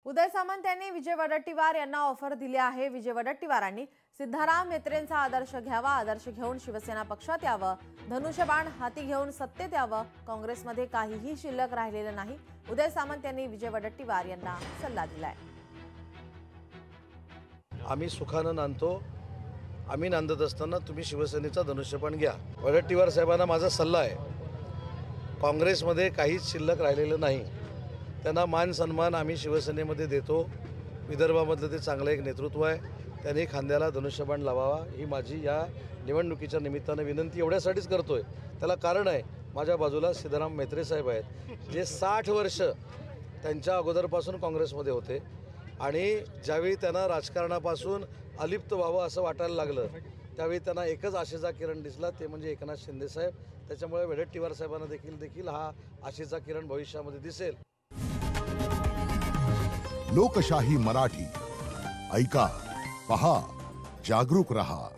उदय सामंत यांनी विजय वडेट्टीवार यांना ऑफर दिली आहे। विजय वडेट्टीवारांनी सिद्धाराम म्हेत्रेंचा आदर्श घ्यावा, आदर्श घेऊन शिवसेना पक्षात यावं, धनुष्यबाण हाती घेऊन सत्तेत यावं, काँग्रेसमध्ये काहीही शिल्लक राहिलेलं नाही। उदय सामंत यांनी विजय वडेट्टीवार यांना सल्ला दिलाय। आम्ही सुखानं नांदतो, आम्ही नांदत असताना तुम्ही शिवसेनेचा धनुष्यबाण घ्या। वडेट्टीवार साहेबांना माझा सल्ला आहे, काँग्रेसमध्ये काहीच शिल्लक राहिलेलं नाही, त्यांना मान सन्मान आम्ही शिवसेनेमध्ये देतो। विदर्भामधलं ते चांगलं एक नेतृत्व आहे, त्यांनी खांद्याला धनुष्यबाण लावावा ही माझी या निवडणुकीच्या निमित्तानं विनंती एवढ्यासाठीच करतोय। त्याला कारण आहे, माझ्या बाजूला सिद्धाराम म्हेत्रे साहेब आहेत, जे 60 वर्ष त्यांच्या अगोदरपासून काँग्रेसमध्ये होते आणि ज्यावेळी त्यांना राजकारणापासून अलिप्त व्हावं असं वाटायला लागलं त्यावेळी त्यांना एकच आशेचा किरण दिसला, ते म्हणजे एकनाथ शिंदे साहेब। त्याच्यामुळे वडेट्टीवार साहेबांना देखील हा आशेचा किरण भविष्यामध्ये दिसेल। लोकशाही मराठी ऐका, पहा, जागरूक रहा।